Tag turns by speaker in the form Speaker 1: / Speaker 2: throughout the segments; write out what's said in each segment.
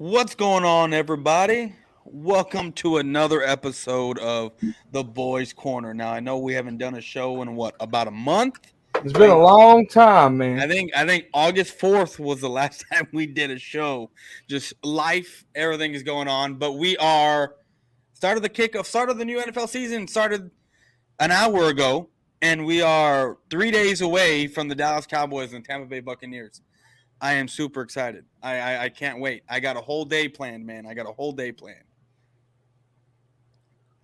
Speaker 1: What's going on, everybody? Welcome to another episode of the Boyz Corner. Now, I know we haven't done a show in about a month.
Speaker 2: It's been a long time, man.
Speaker 1: I think August 4th was the last time we did a show. Just life, everything is going on, but we are started the new NFL season started an hour ago, and we are 3 days away from the Dallas Cowboys and Tampa Bay Buccaneers. I am super excited. I can't wait. I got a whole day planned, man. I got a whole day planned.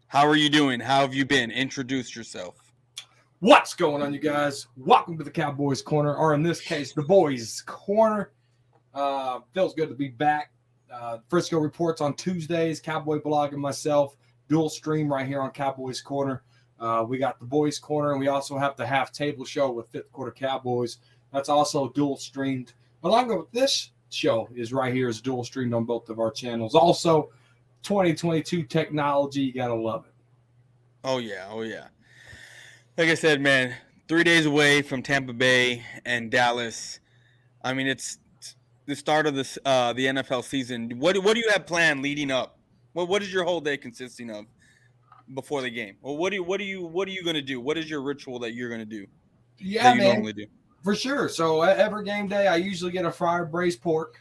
Speaker 1: How are you doing? How have you been? Introduce yourself.
Speaker 2: What's going on, you guys? Welcome to the Cowboys Corner, or in this case, the Boyz Corner. Feels good to be back. Frisco reports on Tuesdays. Cowboy Blog and myself dual stream right here on Cowboys Corner. We got the Boyz Corner, and we also have the Half Table Show with Fifth Quarter Cowboys. That's also dual streamed. Along with this show is right here, is dual streamed on both of our channels. Also, 2022 technology, you gotta love it.
Speaker 1: Oh yeah. Like I said, man, 3 days away from Tampa Bay and Dallas. I mean, it's the start of the NFL season. What do you have planned leading up? What is your whole day consisting of before the game? Well, what are you gonna do? What is your ritual that you're gonna do?
Speaker 2: Yeah,
Speaker 1: that you
Speaker 2: man.
Speaker 1: normally do?
Speaker 2: For sure. So every game day, I usually get a fried braised pork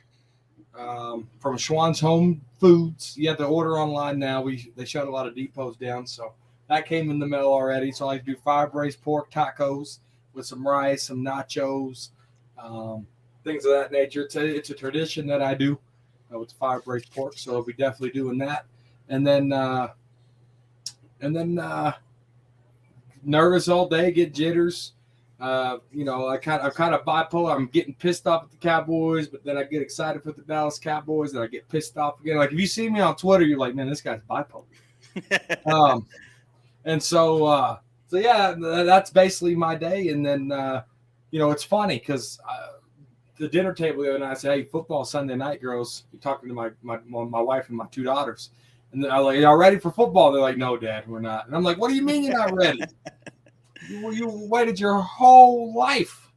Speaker 2: from Schwann's Home Foods. You have to order online now. They shut a lot of depots down, so that came in the mail already. So I do fried braised pork tacos with some rice, some nachos, things of that nature. It's a tradition that I do with fried braised pork. So I'll be definitely doing that. And then nervous all day, get jitters. I'm kind of bipolar. I'm getting pissed off at the Cowboys, but then I get excited for the Dallas Cowboys, and I get pissed off again. Like if you see me on Twitter, you're like, man, this guy's bipolar. So yeah, that's basically my day. And then it's funny because the dinner table the other night, I said, hey, football Sunday night, girls. You're talking to my wife and my two daughters, and I'm like, y'all ready for football? They're like, no, Dad, we're not. And I'm like, what do you mean you're not ready? You waited your whole life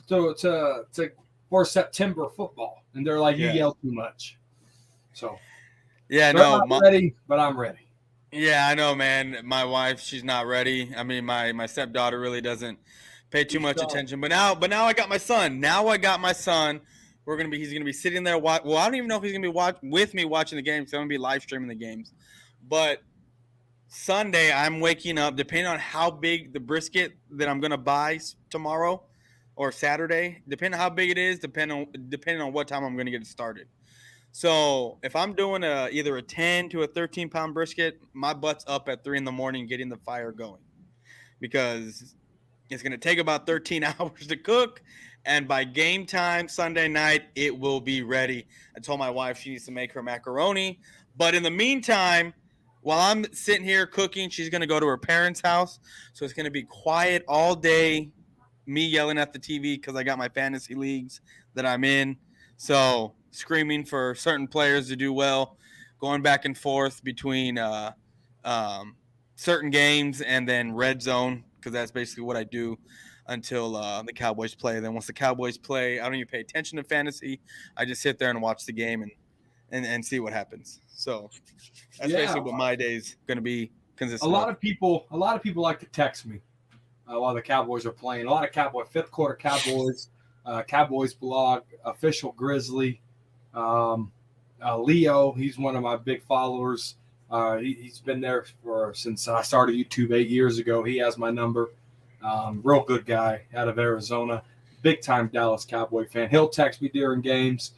Speaker 2: for September football, and they're like, you yell too much. So
Speaker 1: yeah,
Speaker 2: I'm not ready, but I'm ready.
Speaker 1: Yeah, I know, man. My wife, she's not ready. I mean, my stepdaughter really doesn't pay too much attention. But now I got my son. He's gonna be sitting there. Well, I don't even know if he's gonna be with me watching the games. I'm gonna be live streaming the games, but Sunday, I'm waking up, depending on how big the brisket that I'm going to buy tomorrow or Saturday, depending on how big it is, depending on what time I'm going to get it started. So if I'm doing either a 10 to a 13-pound brisket, my butt's up at 3 in the morning getting the fire going because it's going to take about 13 hours to cook. And by game time Sunday night, it will be ready. I told my wife she needs to make her macaroni. But in the meantime, while I'm sitting here cooking, she's going to go to her parents' house. So it's going to be quiet all day, me yelling at the TV because I got my fantasy leagues that I'm in. So screaming for certain players to do well, going back and forth between certain games and then red zone because that's basically what I do until the Cowboys play. Then once the Cowboys play, I don't even pay attention to fantasy. I just sit there and watch the game and see what happens. So that's basically what my day's going to be consistent.
Speaker 2: A lot of people like to text me while the Cowboys are playing. A lot of Fifth Quarter Cowboys, Cowboys Blog, Official Grizzly, Leo. He's one of my big followers. He's been there since I started YouTube 8 years ago. He has my number. Real good guy out of Arizona. Big time Dallas Cowboy fan. He'll text me during games.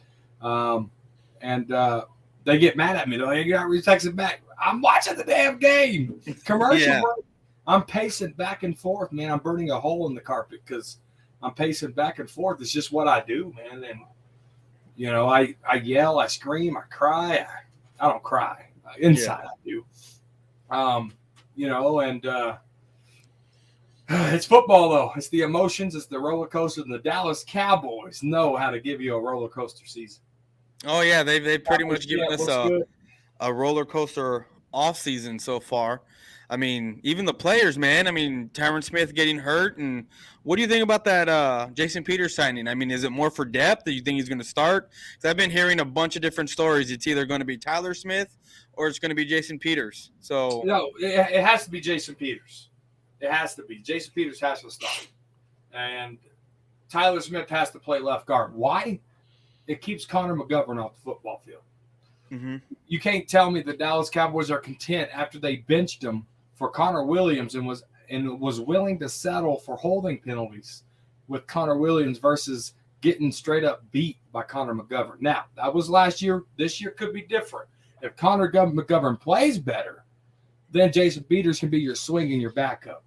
Speaker 2: They get mad at me. They're like, you got to text it back. I'm watching the damn game. Commercial break. I'm pacing back and forth, man. I'm burning a hole in the carpet because I'm pacing back and forth. It's just what I do, man. And, I yell, I scream, I cry. I don't cry. Inside I do. It's football, though. It's the emotions. It's the roller coaster. And the Dallas Cowboys know how to give you a roller coaster season.
Speaker 1: Oh, yeah. They've pretty much given us a roller coaster offseason so far. I mean, even the players, man. I mean, Tyron Smith getting hurt, and what do you think about that Jason Peters signing? I mean, is it more for depth? Do you think he's going to start? Because I've been hearing a bunch of different stories. It's either going to be Tyler Smith or it's going to be Jason Peters. So
Speaker 2: No, it has to be Jason Peters. It has to be. Jason Peters has to start. And Tyler Smith has to play left guard. Why? It keeps Connor McGovern off the football field.
Speaker 1: mm-hmm.
Speaker 2: You can't tell me the Dallas Cowboys are content after they benched him for Connor Williams and was willing to settle for holding penalties with Connor Williams versus getting straight up beat by Connor McGovern. Now, that was last year. This year could be different. If Connor McGovern plays better, then Jason Peters can be your swing and your backup,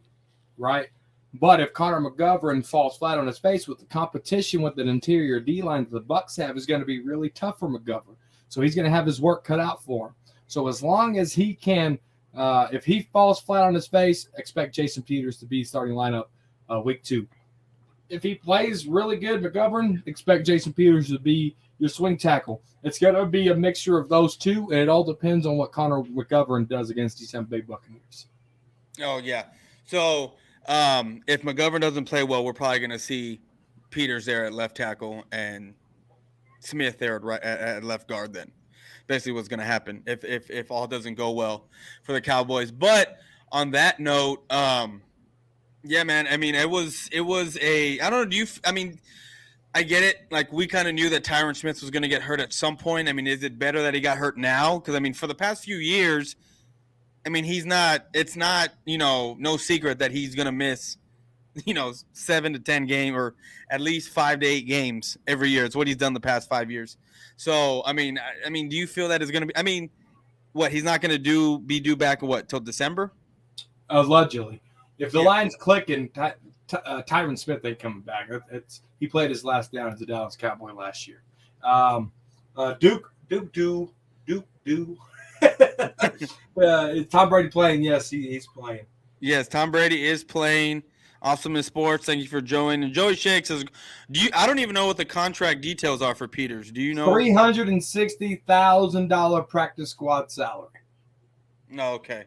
Speaker 2: right? But if Connor McGovern falls flat on his face with the competition with an interior D-line that the Bucs have is going to be really tough for McGovern. So he's going to have his work cut out for him. So as long as he can, if he falls flat on his face, expect Jason Peters to be starting lineup week 2. If he plays really good, McGovern, expect Jason Peters to be your swing tackle. It's going to be a mixture of those two, and it all depends on what Connor McGovern does against these Tampa Bay Buccaneers.
Speaker 1: Oh, yeah. So if McGovern doesn't play well, we're probably going to see Peters there at left tackle and Smith there at left guard then. Basically what's going to happen if all doesn't go well for the Cowboys. But on that note, yeah, man, I mean, it was I don't know, I get it. Like, we kind of knew that Tyron Smith was going to get hurt at some point. I mean, is it better that he got hurt now? Because, I mean, for the past few years, I mean, it's not, no secret that he's going to miss, 7 to 10 games or at least 5 to 8 games every year. It's what he's done the past 5 years. So, I mean, do you feel that is going to be, he's not going to be due back till December?
Speaker 2: Allegedly. If the line's clicking, Tyron Smith ain't coming back. He played his last down as a Dallas Cowboy last year. Duke. Is Tom Brady playing? Yes, he's playing.
Speaker 1: Yes, Tom Brady is playing. Awesome in sports. Thank you for joining. And Joey Shake says, I don't even know what the contract details are for Peters. Do you know?
Speaker 2: $360,000 practice squad salary.
Speaker 1: No, okay.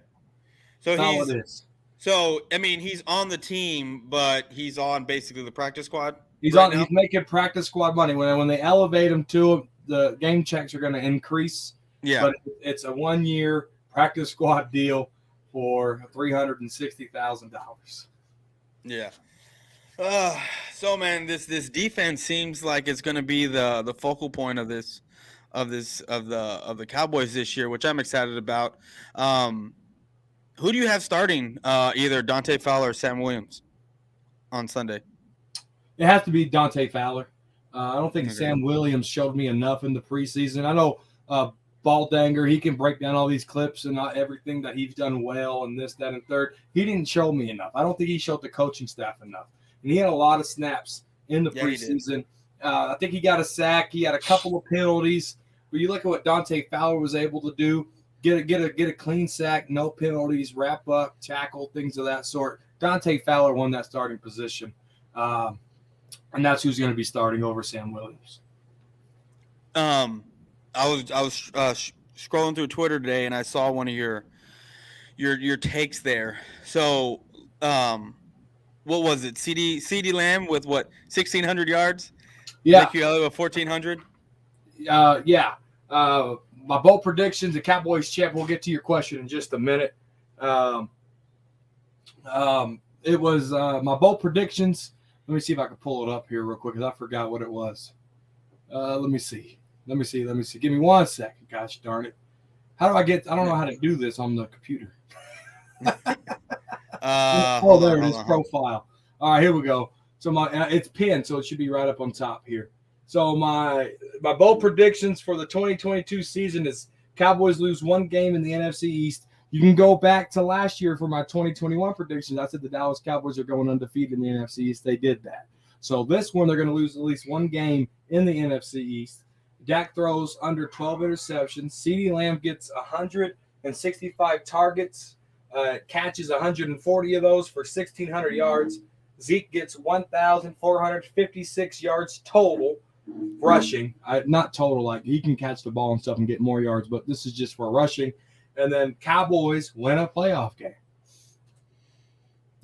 Speaker 1: So
Speaker 2: that's all it is.
Speaker 1: So, I mean, he's on the team, but he's on basically the practice squad.
Speaker 2: He's making practice squad money. When they elevate him to it, the game checks are going to increase.
Speaker 1: Yeah.
Speaker 2: But it's a 1-year practice squad deal for $360,000.
Speaker 1: Yeah. So, man, this defense seems like it's going to be the focal point of the Cowboys this year, which I'm excited about. Who do you have starting, either Dante Fowler or Sam Williams on Sunday?
Speaker 2: It has to be Dante Fowler. I don't think Sam Williams showed me enough in the preseason. I know Balldanger, he can break down all these clips and not everything that he's done well and this, that, and third. He didn't show me enough. I don't think he showed the coaching staff enough. And he had a lot of snaps in the preseason. I think he got a sack. He had a couple of penalties. But you look at what Dante Fowler was able to do. Get a clean sack, no penalties, wrap up, tackle, things of that sort. Dante Fowler won that starting position, and that's who's going to be starting over Sam Williams.
Speaker 1: I was scrolling through Twitter today, and I saw one of your takes there. So, what was it? CeeDee Lamb with 1,600 yards?
Speaker 2: Yeah.
Speaker 1: Nick Elliott with 1,400.
Speaker 2: Yeah. My bold predictions, the Cowboys champ. We'll get to your question in just a minute. It was my bold predictions. Let me see if I can pull it up here real quick because I forgot what it was. Let me see. Give me 1 second. Gosh darn it. I don't know how to do this on the computer. There it is. Profile. All right, here we go. So it's pinned, so it should be right up on top here. So my bold predictions for the 2022 season is Cowboys lose 1 game in the NFC East. You can go back to last year for my 2021 predictions. I said the Dallas Cowboys are going undefeated in the NFC East. They did that. So this one, they're going to lose at least 1 game in the NFC East. Dak throws under 12 interceptions. CeeDee Lamb gets 165 targets, catches 140 of those for 1,600 yards. Zeke gets 1,456 yards total rushing. Not total, like he can catch the ball and stuff and get more yards, but this is just for rushing. and then Cowboys win a playoff game.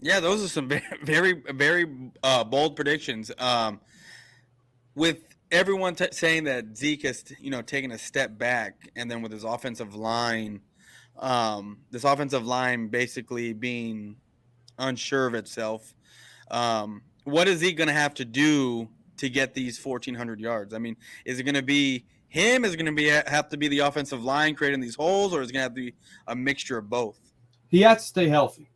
Speaker 1: Yeah, those are some very, very bold predictions. With everyone saying that Zeke has, taken a step back, and then with his offensive line, this offensive line basically being unsure of itself. What is he going to have to do to get these 1,400 yards? I mean, is it going to be him? Is it going to have to be the offensive line creating these holes, or is it going to have to be a mixture of both?
Speaker 2: He has to stay healthy.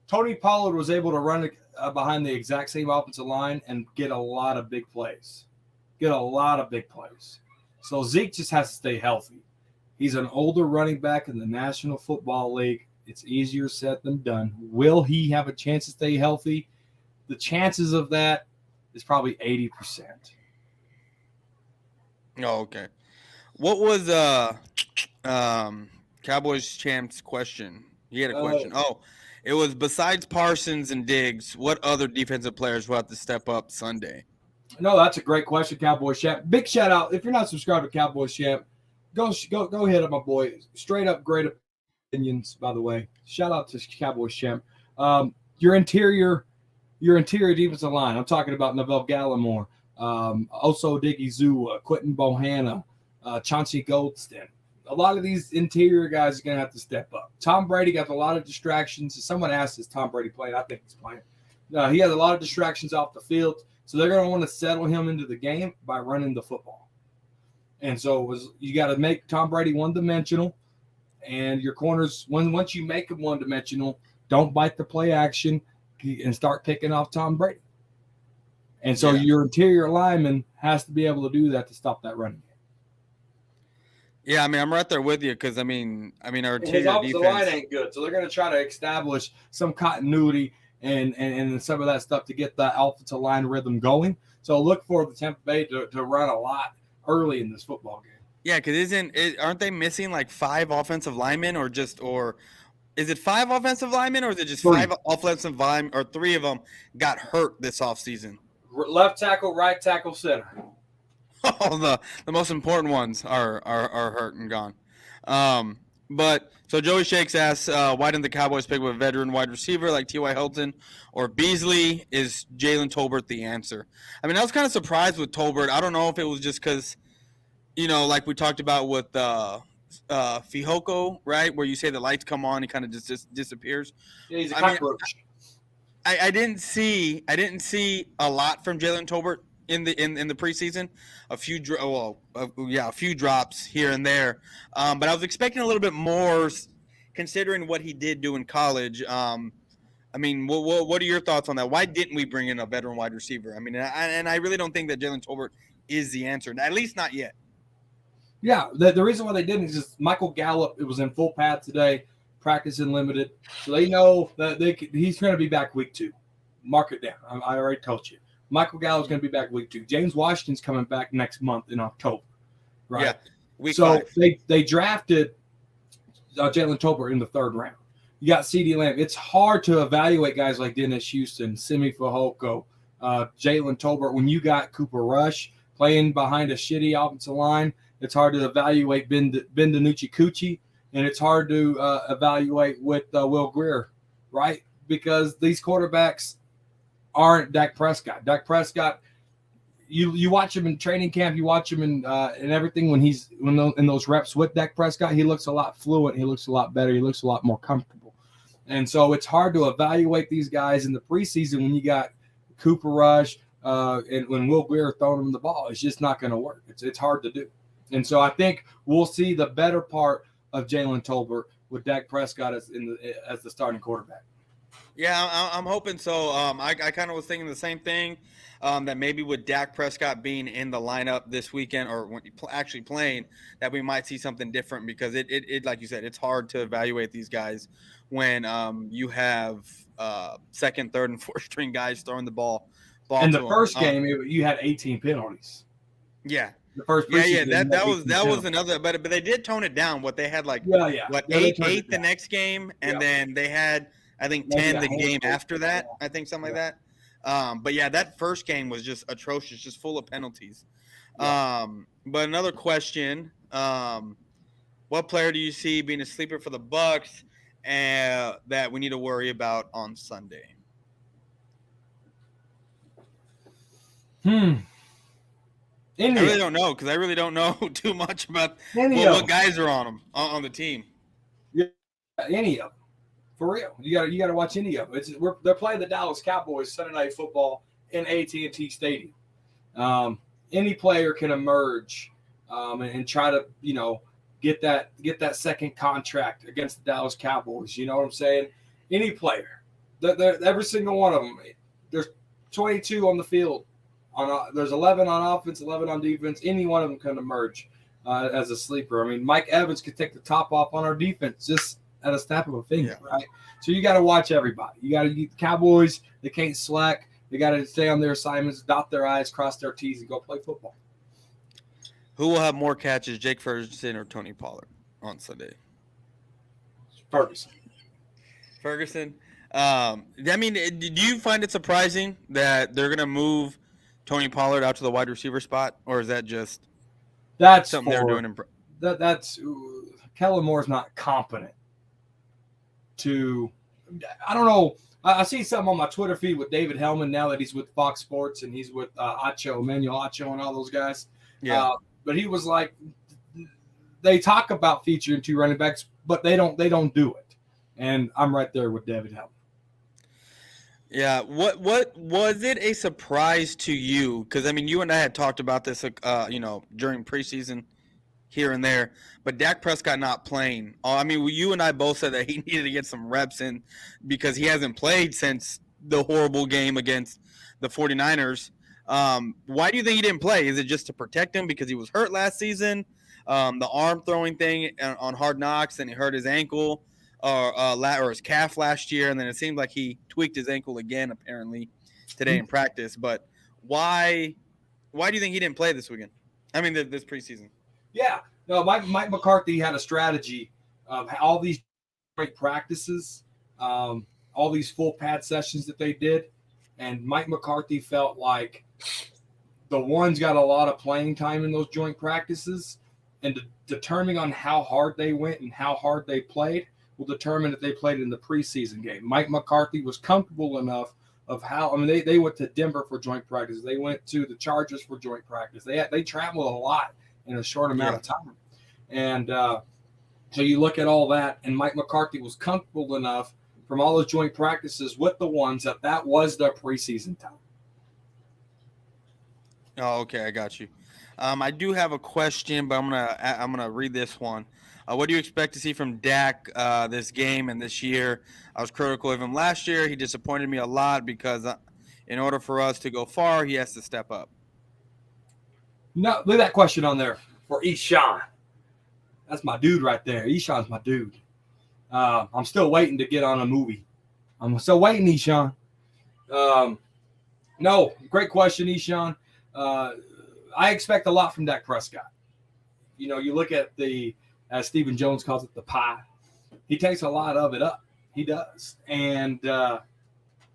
Speaker 2: Tony Pollard was able to run behind the exact same offensive line and get a lot of big plays. So Zeke just has to stay healthy. He's an older running back in the National Football League. It's easier said than done. Will he have a chance to stay healthy? The chances of that is probably 80%.
Speaker 1: Oh, okay. What was Cowboys champ's question? He had a question. It was besides Parsons and Diggs, what other defensive players will have to step up Sunday?
Speaker 2: No, that's a great question, Cowboys champ. Big shout out. If you're not subscribed to Cowboys champ, go hit up my boy. Straight up great opinions, by the way. Shout out to Cowboys champ. Your interior defensive line. I'm talking about Neville Gallimore, Oso Digizua, Quentin Bohanna, Chauncey Goldston. A lot of these interior guys are going to have to step up. Tom Brady got a lot of distractions. Someone asked, is Tom Brady playing? I think he's playing. He has a lot of distractions off the field, so they're going to want to settle him into the game by running the football. And so you got to make Tom Brady one-dimensional, and your corners, once you make them one-dimensional, don't bite the play action and start picking off Tom Brady. And so your interior lineman has to be able to do that to stop that running game.
Speaker 1: Yeah, I mean, I'm right there with you because, I mean, our interior defense.
Speaker 2: The line ain't good, so they're going to try to establish some continuity and some of that stuff to get the offensive line rhythm going. So look for the Tampa Bay to run a lot early in this football game.
Speaker 1: Yeah, because aren't they missing like 5 offensive linemen or is it 5 offensive linemen or is it just 5 offensive linemen or 3 of them got hurt this offseason?
Speaker 2: Left tackle, right tackle, center.
Speaker 1: Oh, the most important ones are hurt and gone. But so Joey Shakes asks, why didn't the Cowboys pick up a veteran wide receiver like T.Y. Hilton or Beasley? Is Jalen Tolbert the answer? I mean, I was kind of surprised with Tolbert. I don't know if it was just because, like we talked about with Fihoko, right, where you say the lights come on, he kind of just disappears.
Speaker 2: Yeah, he's a cockroach.
Speaker 1: I didn't see a lot from Jalen Tolbert in the preseason. A few drops here and there, but I was expecting a little bit more, considering what he did do in college. I mean, what are your thoughts on that? Why didn't we bring in a veteran wide receiver? I mean, I really don't think that Jalen Tolbert is the answer, at least not yet.
Speaker 2: Yeah, the reason why they didn't is just Michael Gallup. It was in full path today, practicing limited, so they know that he's going to be back week 2. Mark it down. I already told you. Michael Gallup's going to be back week 2. James Washington's coming back next month in October, right?
Speaker 1: Yeah, week
Speaker 2: 5. They drafted Jalen Tolbert in the 3rd round. You got CeeDee Lamb. It's hard to evaluate guys like Dennis Houston, Simi Fehoko, Jalen Tolbert. When you got Cooper Rush playing behind a shitty offensive line, it's hard to evaluate Ben DiNucci-Cucci, and it's hard to evaluate with Will Grier, right? Because these quarterbacks aren't Dak Prescott. Dak Prescott, you watch him in training camp, you watch him in everything when in those reps with Dak Prescott, he looks a lot fluent, he looks a lot better, he looks a lot more comfortable. And so it's hard to evaluate these guys in the preseason when you got Cooper Rush and when Will Grier throwing them the ball. It's just not going to work. It's hard to do. And so I think we'll see the better part of Jalen Tolbert with Dak Prescott as the starting quarterback.
Speaker 1: Yeah, I'm hoping so. I kind of was thinking the same thing, that maybe with Dak Prescott being in the lineup this weekend or when actually playing, that we might see something different because it like you said, it's hard to evaluate these guys when you have second, third, and fourth string guys throwing the ball.
Speaker 2: In the first game, you had 18 penalties.
Speaker 1: Yeah.
Speaker 2: The first
Speaker 1: that was another, but they did tone it down. What they had eight the next game, and then they had I think 10 the game after that. I think something like that. But yeah, that first game was just atrocious, just full of penalties. But another question: what what player do you see being a sleeper for the Bucks and that we need to worry about on Sunday?
Speaker 2: India.
Speaker 1: I really don't know because I really don't know too much about what guys are on them on the team.
Speaker 2: Yeah, any of them. For real, you got to watch any of them. They're playing the Dallas Cowboys Sunday Night Football in AT&T Stadium. Any player can emerge and try to get that second contract against the Dallas Cowboys. You know what I'm saying? Any player, every single one of them. There's 22 on the field. There's 11 on offense, 11 on defense. Any one of them can emerge as a sleeper. I mean, Mike Evans could take the top off on our defense just at a snap of a finger, right? So you got to watch everybody. You got to get the Cowboys. They can't slack. They got to stay on their assignments, dot their I's, cross their T's, and go play football.
Speaker 1: Who will have more catches, Jake Ferguson or Tony Pollard on Sunday? Ferguson. I mean, do you find it surprising that they're going to move Tony Pollard out to the wide receiver spot, or is that just something they're doing?
Speaker 2: That's Kellen Moore's not competent to. I don't know. I see something on my Twitter feed with David Hellman now that he's with Fox Sports and he's with Emmanuel Acho and all those guys.
Speaker 1: Yeah.
Speaker 2: But he was like, they talk about featuring two running backs, but they don't do it. And I'm right there with David Hellman.
Speaker 1: Yeah. What was it a surprise to you? Because I mean, you and I had talked about this, during preseason here and there, but Dak Prescott not playing. I mean, you and I both said that he needed to get some reps in because he hasn't played since the horrible game against the 49ers. Why do you think he didn't play? Is it just to protect him because he was hurt last season? The arm throwing thing on Hard Knocks, and he hurt his ankle or his calf last year, and then it seemed like he tweaked his ankle again apparently today in practice. But why do you think he didn't play this weekend? I mean, this preseason.
Speaker 2: Yeah, no. Mike McCarthy had a strategy of all these great practices, all these full pad sessions that they did, and Mike McCarthy felt like the ones got a lot of playing time in those joint practices, and determining on how hard they went and how hard they played will determine if they played in the preseason game. Mike McCarthy was comfortable enough of how. I mean, they went to Denver for joint practice. They went to the Chargers for joint practice. They traveled a lot in a short amount of time. And so you look at all that, and Mike McCarthy was comfortable enough from all those joint practices with the ones that was their preseason time.
Speaker 1: Oh, okay, I got you. I do have a question, but I'm gonna read this one. What do you expect to see from Dak this game and this year? I was critical of him last year. He disappointed me a lot because in order for us to go far, he has to step up.
Speaker 2: No, leave that question on there for Eshawn. That's my dude right there. Eshawn's my dude. I'm still waiting to get on a movie. I'm still waiting, Eshawn. No, great question, Eshawn. I expect a lot from Dak Prescott. You look at as Stephen Jones calls it, the pie. He takes a lot of it up. He does. And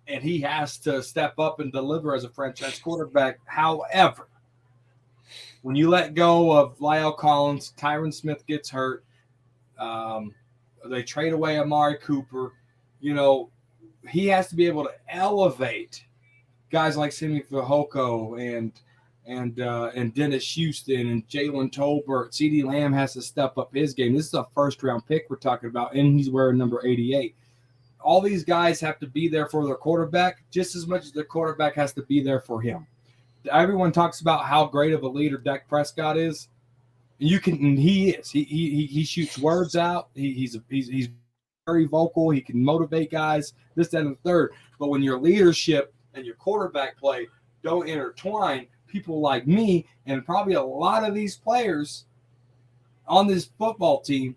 Speaker 2: he has to step up and deliver as a franchise quarterback. However, when you let go of Lyle Collins, Tyron Smith gets hurt. They trade away Amari Cooper. He has to be able to elevate guys like Simi Fehoko and Dennis Houston and Jalen Tolbert. CeeDee Lamb has to step up his game. This is a first-round pick we're talking about, and he's wearing number 88. All these guys have to be there for their quarterback just as much as their quarterback has to be there for him. Everyone talks about how great of a leader Dak Prescott is. And he is. He shoots words out. He's very vocal. He can motivate guys, this, that, and the third. But when your leadership and your quarterback play don't intertwine, people like me and probably a lot of these players on this football team,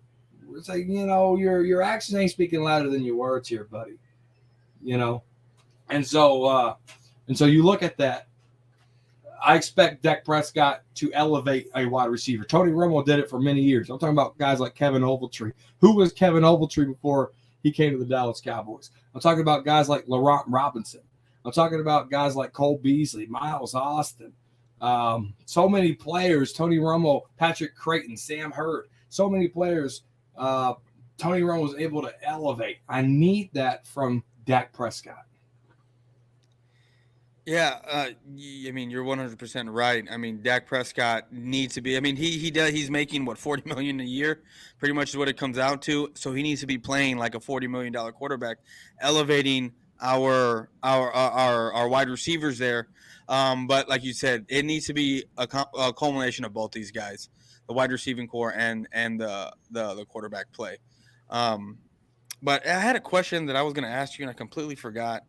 Speaker 2: it's like, your actions ain't speaking louder than your words here, buddy. And so you look at that. I expect Dak Prescott to elevate a wide receiver. Tony Romo did it for many years. I'm talking about guys like Kevin Ogletree. Who was Kevin Ogletree before he came to the Dallas Cowboys? I'm talking about guys like Laurent Robinson. I'm talking about guys like Cole Beasley, Miles Austin. So many players, Tony Romo, Patrick Creighton, Sam Hurd. so many players Tony Romo was able to elevate. I need that from Dak Prescott.
Speaker 1: Yeah, I mean, you're 100% right. I mean, Dak Prescott needs to be. I mean, he does. He's making what, 40 million a year, pretty much is what it comes out to. So he needs to be playing like a $40 million quarterback, elevating our wide receivers there. But like you said, it needs to be a culmination of both these guys, the wide receiving core and the quarterback play. Um, but I had a question that I was going to ask you, and I completely forgot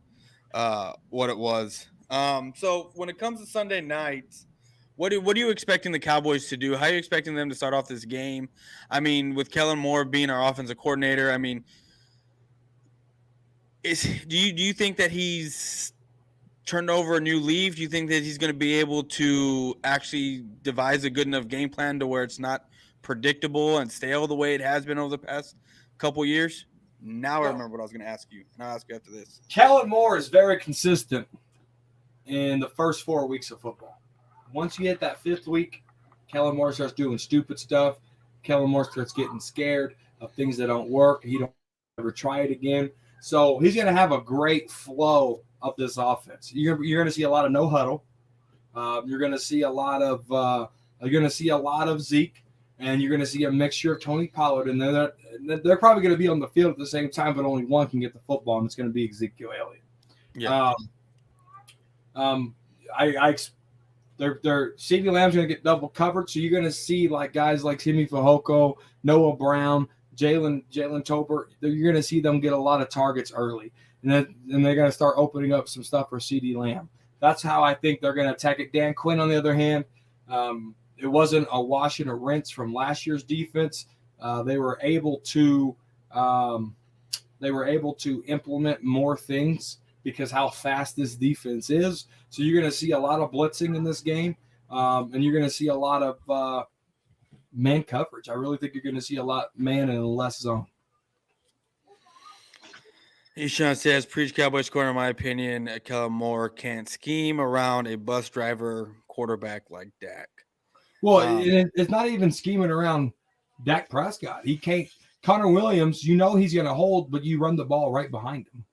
Speaker 1: what it was. So when it comes to Sunday nights, what are you expecting the Cowboys to do? How are you expecting them to start off this game? I mean, with Kellen Moore being our offensive coordinator, I mean, do you think that he's turned over a new leaf? Do you think that he's going to be able to actually devise a good enough game plan to where it's not predictable and stale the way it has been over the past couple years? Now I remember what I was going to ask you, and I'll ask you after this.
Speaker 2: Kellen Moore is very consistent in the first 4 weeks of football. Once you hit that 5th week, Kellen Moore starts doing stupid stuff. Kellen Moore starts getting scared of things that don't work. He don't ever try it again. So he's going to have a great flow of this offense. You're going to see a lot of no huddle. You're going to see a lot of Zeke, and you're going to see a mixture of Tony Pollard. And they're probably going to be on the field at the same time, but only one can get the football, and it's going to be Ezekiel Elliott.
Speaker 1: Yeah.
Speaker 2: Their CeeDee Lamb's going to get double covered, so you're going to see like guys like Timmy Fehoko, Noah Brown, Jalen Tolbert. You're going to see them get a lot of targets early, and then they're going to start opening up some stuff for CeeDee Lamb. That's how I think they're going to attack it. Dan Quinn, on the other hand, it wasn't a wash and a rinse from last year's defense. They were able to implement more things because how fast this defense is. So you're going to see a lot of blitzing in this game, and you're going to see a lot of man coverage. I really think you're going to see a lot man and less zone.
Speaker 1: Eshawn says, preach Cowboys Corner, in my opinion. Kellen Moore can't scheme around a bus driver quarterback like Dak.
Speaker 2: Well, it's not even scheming around Dak Prescott. He can't. Connor Williams, he's going to hold, but you run the ball right behind him.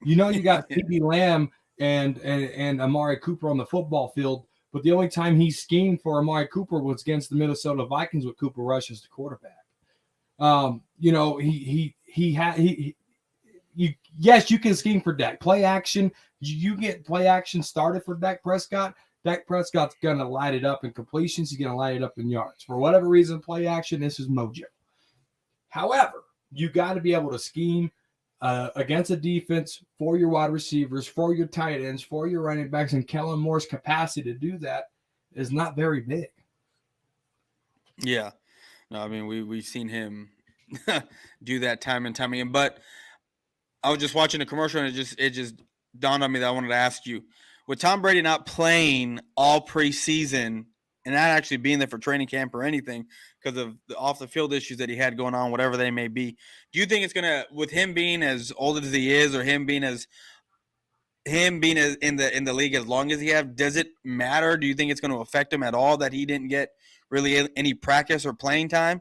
Speaker 2: You got CeeDee Lamb and Amari Cooper on the football field, but the only time he schemed for Amari Cooper was against the Minnesota Vikings with Cooper Rush as the quarterback. Yes, you can scheme for Dak. Play action, you get play action started for Dak Prescott. Dak Prescott's going to light it up in completions. He's going to light it up in yards. For whatever reason, play action, this is mojo. However, you got to be able to scheme against a defense for your wide receivers, for your tight ends, for your running backs, and Kellen Moore's capacity to do that is not very big.
Speaker 1: Yeah. No, I mean, we've seen him do that time and time again. But I was just watching a commercial, and it just dawned on me that I wanted to ask you. With Tom Brady not playing all preseason and not actually being there for training camp or anything because of the off-the-field issues that he had going on, whatever they may be, do you think it's going to, with him being as old as he is or him being as in the league as long as he have, does it matter? Do you think it's going to affect him at all that he didn't get really any practice or playing time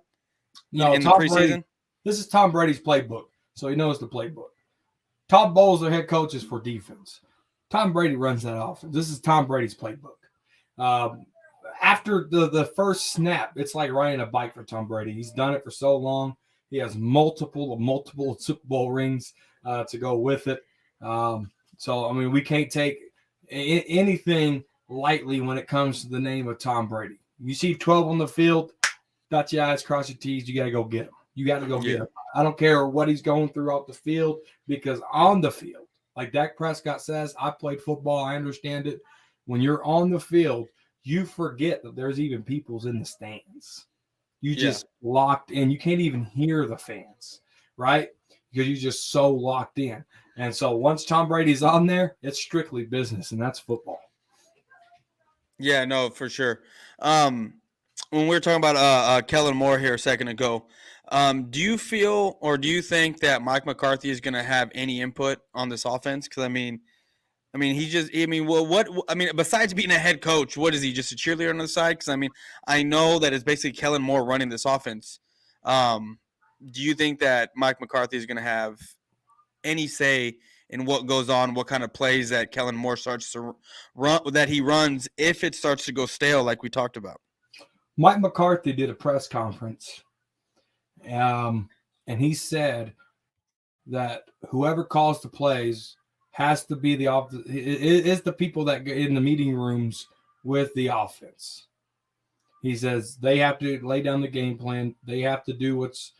Speaker 1: in the preseason?
Speaker 2: Brady, this is Tom Brady's playbook, so he knows the playbook. Todd Bowles, the head coach, is for defense. Tom Brady runs that offense. This is Tom Brady's playbook. After the first snap, it's like riding a bike for Tom Brady. He's done it for so long. He has multiple Super Bowl rings to go with it. So, I mean, we can't take anything lightly when it comes to the name of Tom Brady. You see 12 on the field, dot your I's, cross your T's, you got to go get him. You got to go get him. I don't care what he's going through off the field, because on the field, like Dak Prescott says, I played football, I understand it. When you're on the field, you forget that there's even people's in the stands. You just locked in. You can't even hear the fans, right? Because you're just so locked in. And so once Tom Brady's on there, it's strictly business, and that's football.
Speaker 1: Yeah, no, for sure. When we were talking about Kellen Moore here a second ago, do you feel or do you think that Mike McCarthy is going to have any input on this offense? Because besides being a head coach, what is he, just a cheerleader on the side? Because I know that it's basically Kellen Moore running this offense Do you think that Mike McCarthy is going to have any say in what goes on, what kind of plays that Kellen Moore starts to run, that he runs, if it starts to go stale, like we talked about?
Speaker 2: Mike McCarthy did a press conference, and he said that whoever calls the plays has to be the people that get in the meeting rooms with the offense. He says they have to lay down the game plan. They have to do what's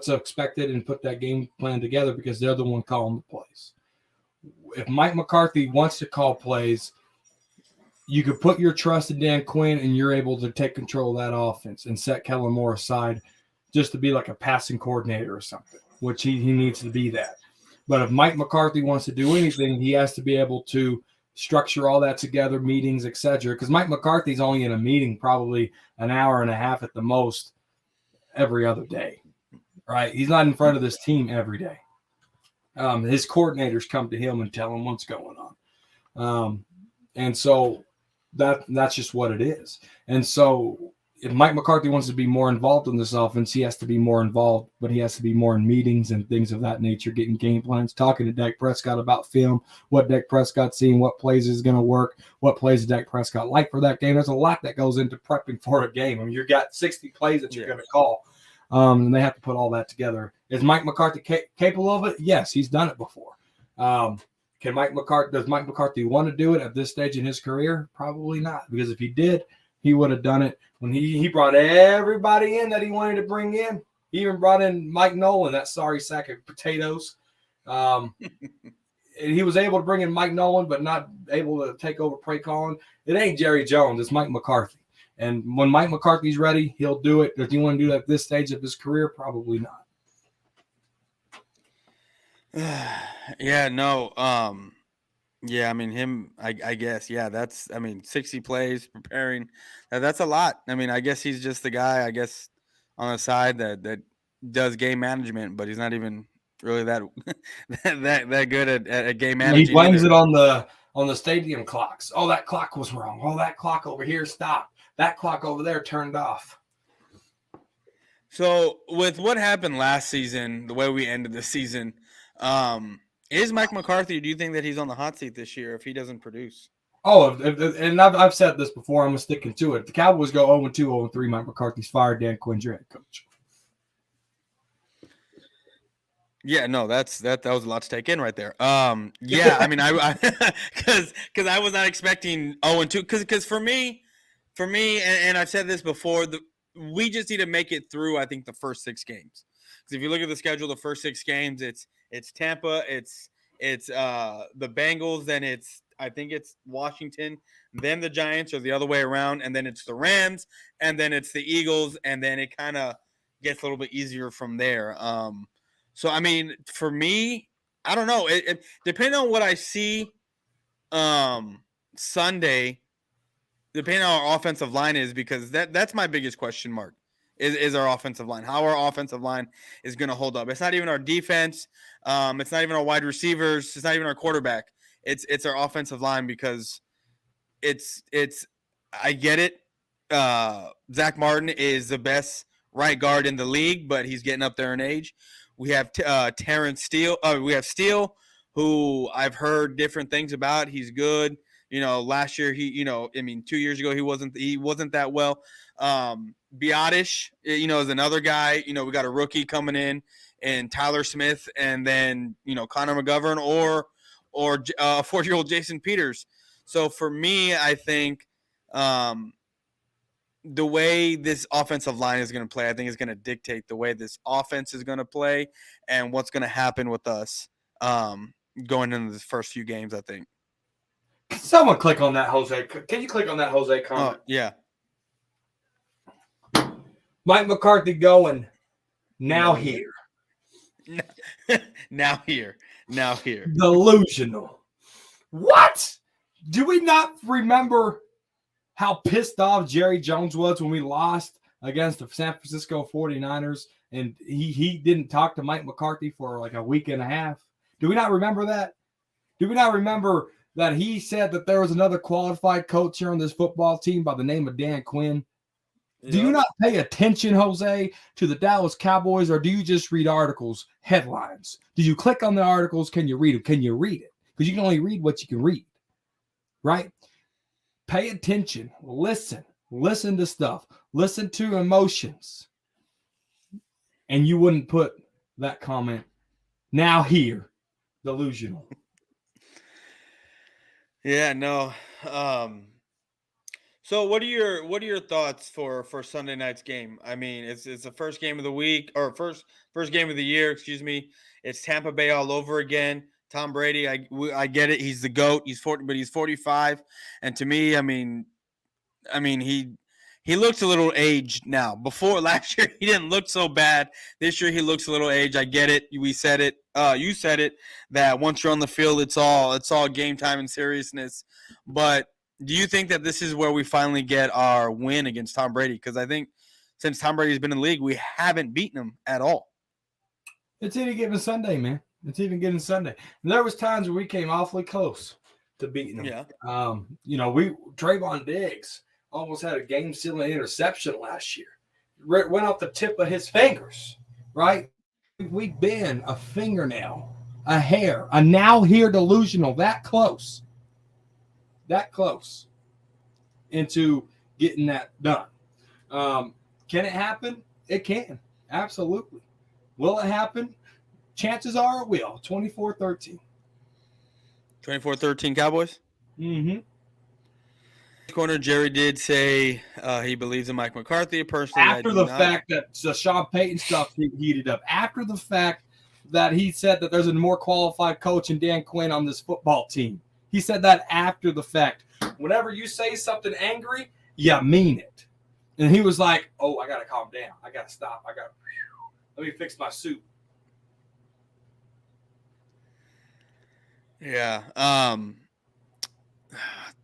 Speaker 2: expected and put that game plan together because they're the one calling the plays. If Mike McCarthy wants to call plays, you could put your trust in Dan Quinn and you're able to take control of that offense and set Kellen Moore aside just to be like a passing coordinator or something, which he needs to be that. But if Mike McCarthy wants to do anything, he has to be able to structure all that together, meetings, etc. Because Mike McCarthy's only in a meeting probably an hour and a half at the most every other day, right? He's not in front of this team every day. His coordinators come to him and tell him what's going on. And so that's just what it is. And so if Mike McCarthy wants to be more involved in this offense, he has to be more involved, but he has to be more in meetings and things of that nature, getting game plans, talking to Dak Prescott about film, what Dak Prescott's seeing, what plays is going to work, what plays Dak Prescott like for that game. There's a lot that goes into prepping for a game. I mean, you've got 60 plays that you're going to call, and they have to put all that together. Is Mike McCarthy capable of it? Yes, he's done it before. Does Mike McCarthy want to do it at this stage in his career? Probably not, because if he did, he would have done it when he brought everybody in that he wanted to bring in. He even brought in Mike Nolan, that sorry sack of potatoes. He was able to bring in Mike Nolan, but not able to take over play calling. It ain't Jerry Jones. It's Mike McCarthy. And when Mike McCarthy's ready, he'll do it. Does he want to do that at this stage of his career? Probably not.
Speaker 1: Yeah, no. Yeah, I mean, I guess, yeah, 60 plays preparing. That's a lot. I mean, I guess he's just the guy, I guess, on the side that does game management, but he's not even really that that good at game managing.
Speaker 2: He blames it on the stadium clocks. Oh, that clock was wrong. Oh, that clock over here stopped. That clock over there turned off.
Speaker 1: So with what happened last season, the way we ended the season, is Mike McCarthy, do you think that he's on the hot seat this year if he doesn't produce?
Speaker 2: Oh, and I've said this before. I'm sticking to it. If the Cowboys go 0-2, 0-3, Mike McCarthy's fired. Dan Quinn's your head coach.
Speaker 1: Yeah, no, that was a lot to take in right there. Yeah, I mean, I because I was not expecting 0-2 because for me, and I've said this before, we just need to make it through. I think the first 6 games. Because if you look at the schedule, the first 6 games, it's Tampa, it's the Bengals, then I think it's Washington, then the Giants, or the other way around, and then it's the Rams, and then it's the Eagles, and then it kind of gets a little bit easier from there. So I mean, for me, I don't know. It depending on what I see Sunday, depending on our offensive line is, because that's my biggest question mark. Is our offensive line, how our offensive line is going to hold up. It's not even our defense. It's not even our wide receivers. It's not even our quarterback. It's our offensive line, because it's I get it. Zach Martin is the best right guard in the league, but he's getting up there in age. We have Terrence Steele. We have Steele, who I've heard different things about. He's good. Last year 2 years ago he wasn't that well. Biotish, is another guy. We got a rookie coming in, and Tyler Smith, and then Connor McGovern or 4-year-old Jason Peters. So for me, I think the way this offensive line is going to play, I think is going to dictate the way this offense is going to play and what's going to happen with us going into the first few games, I think.
Speaker 2: Someone click on that, Jose. Can you click on that, Jose comment?
Speaker 1: Oh, yeah.
Speaker 2: Mike McCarthy going now here.
Speaker 1: Now here.
Speaker 2: Delusional. What? Do we not remember how pissed off Jerry Jones was when we lost against the San Francisco 49ers and he didn't talk to Mike McCarthy for like a week and a half? Do we not remember that? Do we not remember that he said that there was another qualified coach here on this football team by the name of Dan Quinn? Do you not pay attention, Jose, to the Dallas Cowboys, or do you just read articles, headlines? Did you click on the articles? Can you read them? Can you read it? Because you can only read what you can read, right? Pay attention. Listen to stuff. Listen to emotions. And you wouldn't put that comment, now here, delusional.
Speaker 1: Yeah, no. So what are your thoughts for Sunday night's game? I mean, it's the first game of the week, or first game of the year, excuse me. It's Tampa Bay all over again. Tom Brady, I get it. He's the GOAT. He's 40, but he's 45. And to me, I mean he looks a little aged now. Before last year, he didn't look so bad. This year, he looks a little aged. I get it. We said it. You said it, that once you're on the field, it's all game time and seriousness. But do you think that this is where we finally get our win against Tom Brady? Because I think since Tom Brady's been in the league, we haven't beaten him at all.
Speaker 2: It's any given Sunday, man. It's even given Sunday. And there was times where we came awfully close to beating them.
Speaker 1: Yeah.
Speaker 2: Trayvon Diggs almost had a game-sealing interception last year. It went off the tip of his fingers, right? We've been a fingernail, a hair, a now here delusional, that close into getting that done. Can it happen? It can. Absolutely. Will it happen? Chances are it will. 24-13.
Speaker 1: 24-13 Cowboys?
Speaker 2: Mm-hmm.
Speaker 1: Corner, Jerry did say he believes in Mike McCarthy. Personally,
Speaker 2: after the fact that the Sean Payton stuff heated up, after the fact that he said that there's a more qualified coach than Dan Quinn on this football team. He said that after the fact. Whenever you say something angry, you mean it. And he was like, oh, I got to calm down. I got to stop. Let me fix my suit.
Speaker 1: Yeah.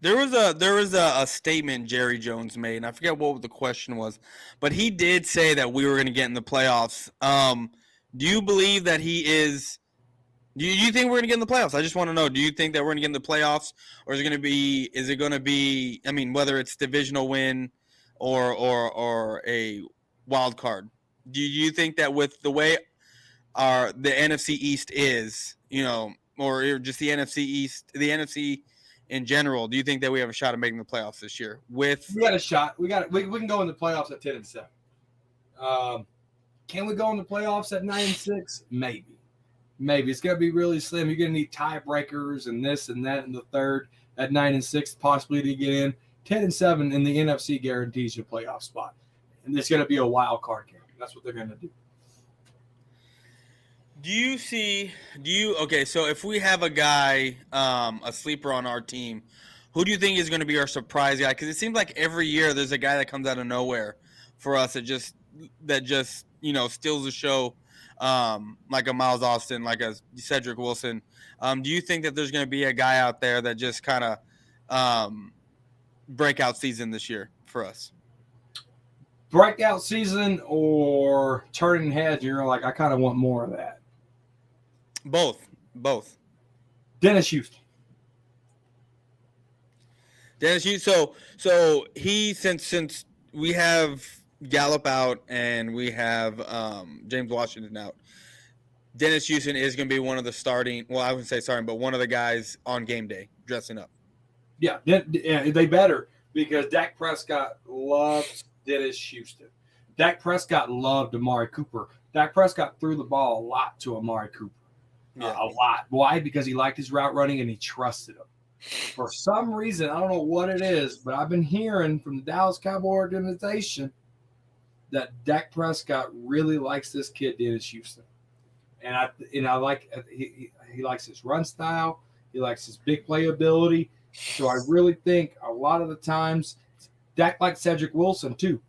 Speaker 1: There was a statement Jerry Jones made, and I forget what the question was, but he did say that we were going to get in the playoffs. Do you believe that he is? Do you think we're going to get in the playoffs? I just want to know. Do you think that we're going to get in the playoffs, or is it going to be? Is it going to be? I mean, whether it's divisional win or a wild card. Do you think that with the way the NFC East is, or just the NFC East, the NFC in general, do you think that we have a shot of making the playoffs this year? We
Speaker 2: got a shot. We can go in the playoffs at 10-7. Can we go in the playoffs at 9-6? Maybe. It's gonna be really slim. You're gonna need tiebreakers and this and that in the third at 9-6, possibly to get in. 10-7 in the NFC guarantees you a playoff spot, and it's gonna be a wild card game. That's what they're gonna do.
Speaker 1: Okay, so if we have a guy, a sleeper on our team, who do you think is going to be our surprise guy? Because it seems like every year there's a guy that comes out of nowhere for us that just steals the show, like a Miles Austin, like a Cedric Wilson. Do you think that there's going to be a guy out there that just kind of breakout season this year for us?
Speaker 2: Breakout season or turning heads? You're like, I kind of want more of that.
Speaker 1: Both.
Speaker 2: Dennis Houston.
Speaker 1: So he since we have Gallup out and we have James Washington out, Dennis Houston is going to be one of the starting. Well, I wouldn't say starting, but one of the guys on game day dressing up.
Speaker 2: Yeah, they better, because Dak Prescott loves Dennis Houston. Dak Prescott loved Amari Cooper. Dak Prescott threw the ball a lot to Amari Cooper.
Speaker 1: Yeah.
Speaker 2: A lot. Why? Because he liked his route running and he trusted him. For some reason, I don't know what it is, but I've been hearing from the Dallas Cowboy organization that Dak Prescott really likes this kid, Dennis Houston. And I like he likes his run style. He likes his big play ability. So I really think a lot of the times Dak likes Cedric Wilson too.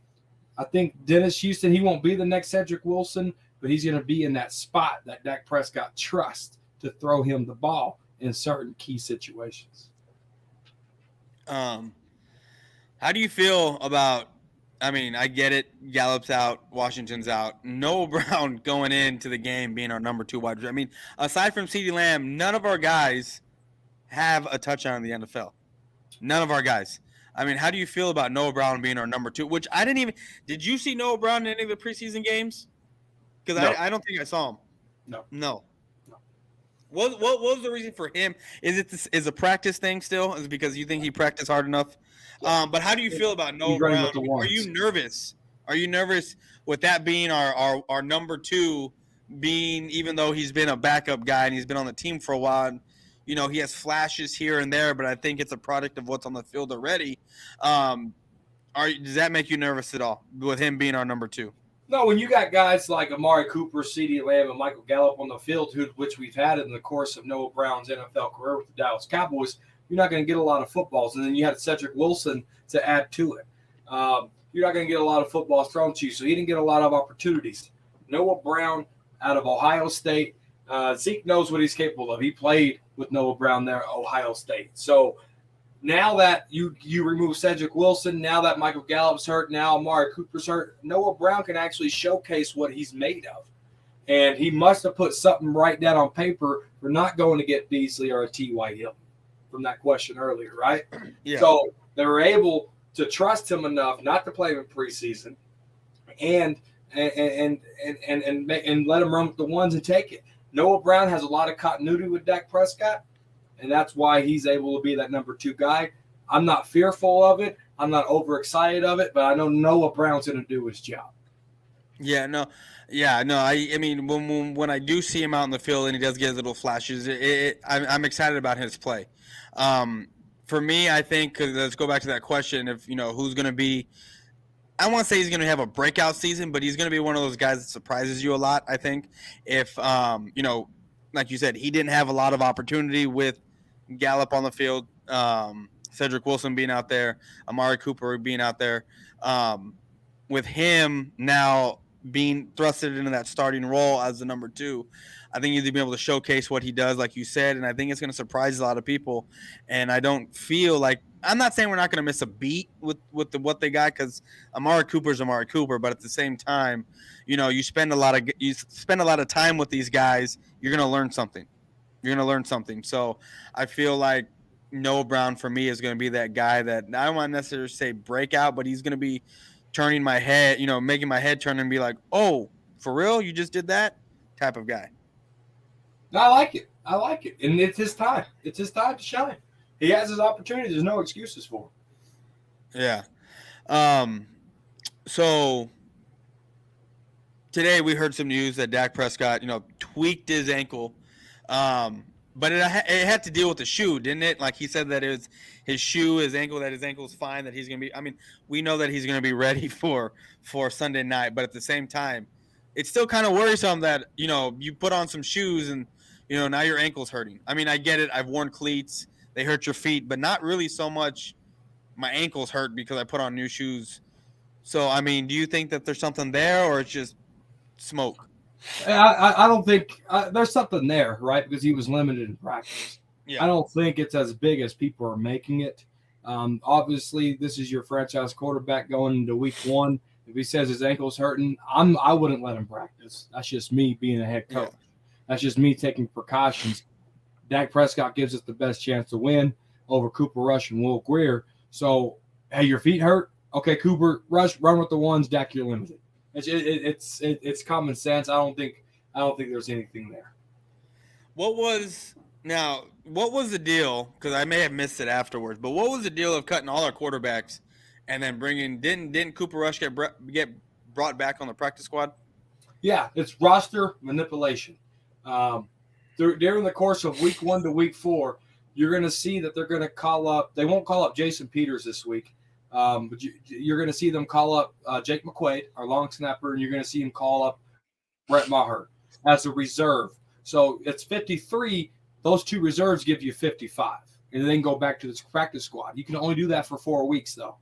Speaker 2: I think Dennis Houston, he won't be the next Cedric Wilson, but he's going to be in that spot that Dak Prescott trusts to throw him the ball in certain key situations.
Speaker 1: How do you feel about, I mean, I get it, Gallup's out, Washington's out, Noah Brown going into the game being our number 2 wide receiver. I mean, aside from CeeDee Lamb, none of our guys have a touchdown in the NFL. None of our guys. I mean, how do you feel about Noah Brown being our number 2? Which I didn't even – did you see Noah Brown in any of the preseason games? Because
Speaker 2: No,
Speaker 1: I don't think I saw him.
Speaker 2: no,
Speaker 1: No.
Speaker 2: no.
Speaker 1: What was the reason for him? Is a practice thing still? Is it because you think he practiced hard enough?
Speaker 2: Yeah.
Speaker 1: But how do you feel about
Speaker 2: He's
Speaker 1: Noah
Speaker 2: running
Speaker 1: Brown?
Speaker 2: with the
Speaker 1: Are
Speaker 2: ones.
Speaker 1: you nervous? Are you nervous with that being our number 2, being even though he's been a backup guy and he's been on the team for a while? And, he has flashes here and there, but I think it's a product of what's on the field already. Does that make you nervous at all with him being our number 2?
Speaker 2: No, when you got guys like Amari Cooper, CeeDee Lamb, and Michael Gallup on the field, which we've had in the course of Noah Brown's NFL career with the Dallas Cowboys, you're not going to get a lot of footballs. And then you had Cedric Wilson to add to it. You're not going to get a lot of footballs thrown to you, so he didn't get a lot of opportunities. Noah Brown out of Ohio State, Zeke knows what he's capable of. He played with Noah Brown there at Ohio State. So now that you remove Cedric Wilson, now that Michael Gallup's hurt, now Amari Cooper's hurt, Noah Brown can actually showcase what he's made of. And he must have put something right down on paper for not going to get Beasley or a T.Y. Hilton from that question earlier, right?
Speaker 1: Yeah.
Speaker 2: So they were able to trust him enough not to play him in preseason and let him run with the ones and take it. Noah Brown has a lot of continuity with Dak Prescott, and that's why he's able to be that number 2 guy. I'm not fearful of it. I'm not overexcited of it, but I know Noah Brown's going to do his job.
Speaker 1: Yeah, no. I mean, when I do see him out in the field and he does get little flashes, I'm excited about his play. For me, I think, cause let's go back to that question of who's going to be. I won't say he's going to have a breakout season, but he's going to be one of those guys that surprises you a lot. I think if like you said, he didn't have a lot of opportunity with Gallup on the field, Cedric Wilson being out there, Amari Cooper being out there, with him now being thrusted into that starting role as the number 2, I think he's going to be able to showcase what he does, like you said, and I think it's going to surprise a lot of people. And I don't feel like – I'm not saying we're not going to miss a beat with what they got, because Amari Cooper's Amari Cooper, but at the same time, you spend a lot of time with these guys, you're going to learn something. So I feel like Noah Brown for me is going to be that guy that I don't want to necessarily say breakout, but he's going to be turning my head, making my head turn and be like, oh, for real? You just did that? Type of guy.
Speaker 2: I like it. And it's his time. It's his time to shine. He has his opportunity. There's no excuses for him.
Speaker 1: Yeah. So today we heard some news that Dak Prescott, tweaked his ankle. But it had to deal with the shoe, didn't it? Like he said that it was his shoe, his ankle is fine, that he's going to be – I mean, we know that he's going to be ready for Sunday night. But at the same time, it's still kind of worrisome that, you put on some shoes and, now your ankle's hurting. I mean, I get it. I've worn cleats. They hurt your feet, but not really so much my ankles hurt because I put on new shoes. So, I mean, do you think that there's something there or it's just smoke?
Speaker 2: I don't think there's something there, right? Because he was limited in practice.
Speaker 1: Yeah.
Speaker 2: I don't think it's as big as people are making it. Obviously, this is your franchise quarterback going into week 1. If he says his ankle's hurting, I wouldn't let him practice. That's just me being a head coach. Yeah. That's just me taking precautions. Dak Prescott gives us the best chance to win over Cooper Rush and Will Greer. So, hey, your feet hurt? Okay, Cooper Rush, run with the ones. Dak, you're limited. It's common sense. I don't think there's anything there.
Speaker 1: What was the deal? Because I may have missed it afterwards. But what was the deal of cutting all our quarterbacks and then bringing? Didn't Cooper Rush get brought back on the practice squad?
Speaker 2: Yeah, it's roster manipulation. During the course of week 1 to week 4, you're going to see that they're going to call up. They won't call up Jason Peters this week. But you're going to see them call up Jake McQuaid, our long snapper, and you're going to see him call up Brett Maher as a reserve. So it's 53. Those 2 reserves give you 55, and then go back to the practice squad. You can only do that for 4 weeks, though.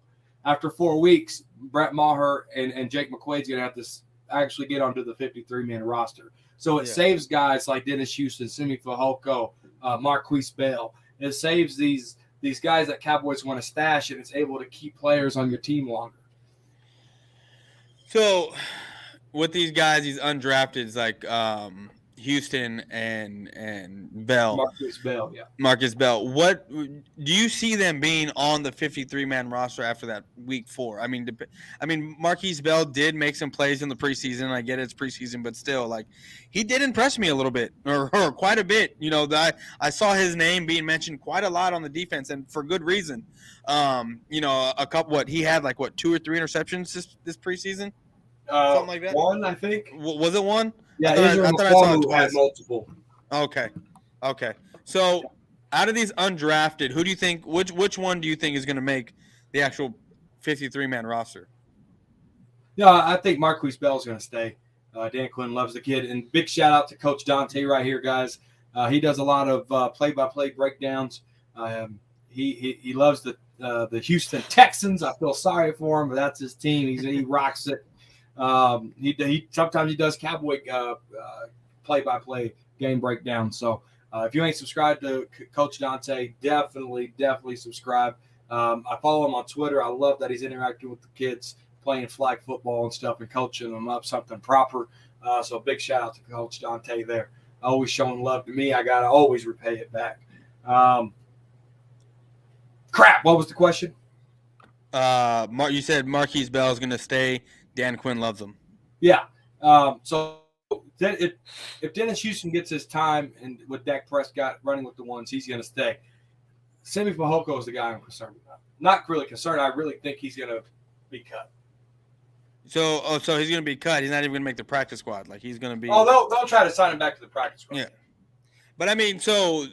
Speaker 2: After 4 weeks, Brett Maher and Jake McQuaid's going to have to actually get onto the 53-man roster. So it saves guys like Dennis Houston, Simi Fehoko, Marquise Bell. It saves these guys that Cowboys want to stash, and it's able to keep players on your team longer.
Speaker 1: So with these guys, these undrafteds, like Houston and Bell.
Speaker 2: Marcus Bell, yeah.
Speaker 1: Marcus Bell. What do you see them being on the 53-man roster after that week 4? I mean, Marquise Bell did make some plays in the preseason. I get it's preseason, but still, like, he did impress me a little bit, or quite a bit. You know, that I saw his name being mentioned quite a lot on the defense, and for good reason. You know, a couple. He had 2 or 3 interceptions this preseason, something like that.
Speaker 2: One, I think.
Speaker 1: Was it one?
Speaker 2: Yeah,
Speaker 1: I thought I saw it twice.
Speaker 2: Had multiple.
Speaker 1: Okay. So, out of these undrafted, who do you think? Which one do you think is going to make the actual 53-man roster?
Speaker 2: Yeah, I think Marquise Bell is going to stay. Dan Quinn loves the kid, and big shout out to Coach Dante right here, guys. He does a lot of play-by-play breakdowns. He loves the Houston Texans. I feel sorry for him, but that's his team. He rocks it. He sometimes he does Cowboy play-by-play game breakdown. So if you ain't subscribed to Coach Dante, definitely subscribe. I follow him on Twitter. I love that he's interacting with the kids, playing flag football and stuff, and coaching them up something proper. So big shout out to Coach Dante there. Always showing love to me. I gotta always repay it back. Crap. What was the question?
Speaker 1: You said Marquise Bell is going to stay. Dan Quinn loves him.
Speaker 2: Yeah. So if Dennis Houston gets his time and with Dak Prescott running with the ones, he's going to stay. Simi Fehoko is the guy I'm concerned about. Not really concerned. I really think he's going to be cut.
Speaker 1: So he's going to be cut. He's not even going to make the practice squad. Like, he's going to be.
Speaker 2: Oh, they'll try to sign him back to the practice squad.
Speaker 1: Yeah. But I mean, so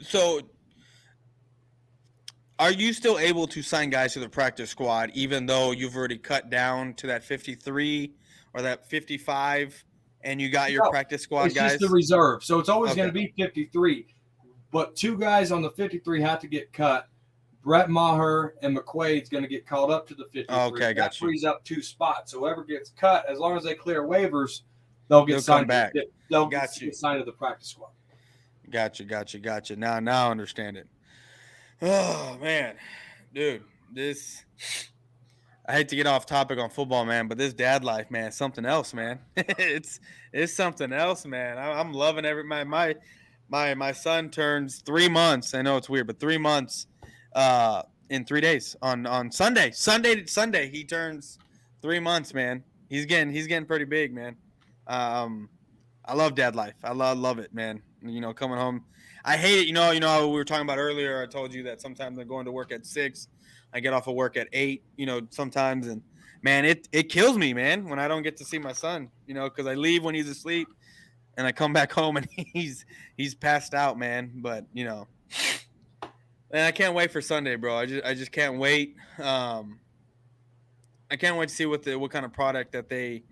Speaker 1: are you still able to sign guys to the practice squad even though you've already cut down to that 53 or that 55 and you got your practice squad guys?
Speaker 2: It's just the reserve. So it's always going to be 53. But 2 guys on the 53 have to get cut. Brett Maher and McQuaid's going to get called up to the 53.
Speaker 1: Okay,
Speaker 2: that frees up 2 spots. So whoever gets cut, as long as they clear waivers, they'll signed
Speaker 1: back.
Speaker 2: They'll get signed to the practice squad.
Speaker 1: Gotcha. Now I understand it. Oh, man. Dude, I hate to get off topic on football, man, but this dad life, man, is something else, man. it's something else, man. I'm loving my son turns 3 months. I know it's weird, but 3 months in 3 days on Sunday. Sunday he turns 3 months, man. He's getting pretty big, man. I love dad life. I love it, man. You know, coming home. I hate it. You know how we were talking about earlier. I told you that sometimes I'm going to work at 6. I get off of work at 8. You know, sometimes, and man, it kills me, man, when I don't get to see my son. You know, because I leave when he's asleep, and I come back home and he's passed out, man. But you know, and I can't wait for Sunday, bro. I just can't wait. I can't wait to see what kind of product that they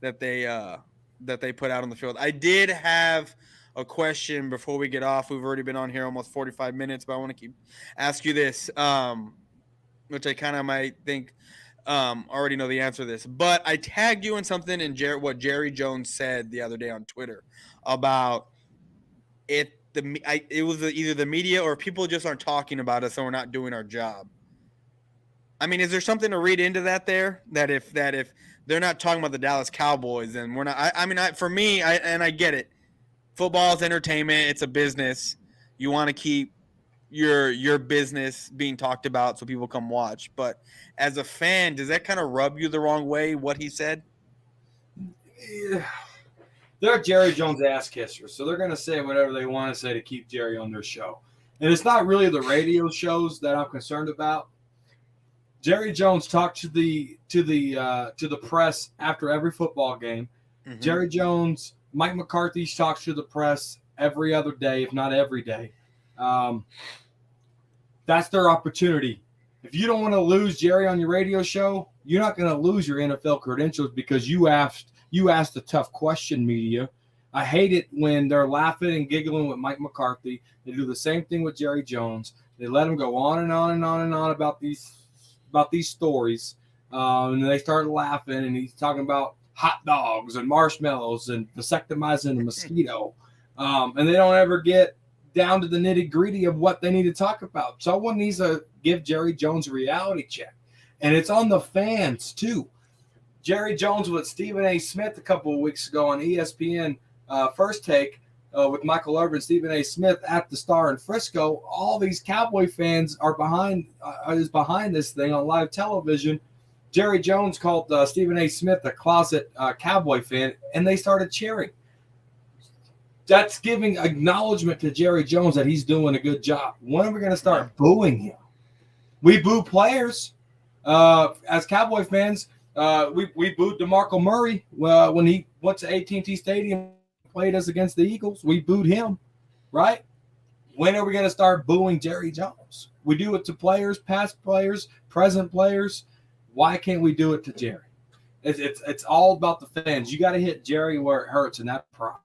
Speaker 1: put out on the field. I did have a question before we get off. We've already been on here almost 45 minutes, but I want to ask you this, which I kind of might think already know the answer to this. But I tagged you in something in what Jerry Jones said the other day on Twitter about it. It was either the media or people just aren't talking about us and we're not doing our job. I mean, is there something to read into that there? That if they're not talking about the Dallas Cowboys, then we're not. For me, I get it. Football is entertainment. It's a business. You want to keep your business being talked about so people come watch. But as a fan, does that kind of rub you the wrong way, what he said?
Speaker 2: Yeah. They're Jerry Jones ass kissers, so they're going to say whatever they want to say to keep Jerry on their show. And it's not really the radio shows that I'm concerned about. Jerry Jones talked to the press after every football game. Mm-hmm. Jerry Jones, Mike McCarthy talks to the press every other day, if not every day. That's their opportunity. If you don't want to lose Jerry on your radio show, you're not going to lose your NFL credentials because you asked a tough question, media. I hate it when they're laughing and giggling with Mike McCarthy. They do the same thing with Jerry Jones. They let him go on and on and on and on about these stories. And they start laughing, and he's talking about hot dogs and marshmallows and vasectomizing a mosquito. And they don't ever get down to the nitty-gritty of what they need to talk about. Someone needs to give Jerry Jones a reality check. And it's on the fans, too. Jerry Jones with Stephen A. Smith a couple of weeks ago on ESPN First Take with Michael Irvin, Stephen A. Smith at the Star in Frisco. All these Cowboy fans are behind this thing on live television. Jerry Jones called Stephen A. Smith a closet Cowboy fan, and they started cheering. That's giving acknowledgement to Jerry Jones that he's doing a good job. When are we going to start booing him? We boo players. As Cowboy fans, we booed DeMarco Murray when he went to AT&T Stadium and played us against the Eagles. We booed him, right? When are we going to start booing Jerry Jones? We do it to players, past players, present players. Why can't we do it to Jerry? It's all about the fans. You got to hit Jerry where it hurts, and that pride.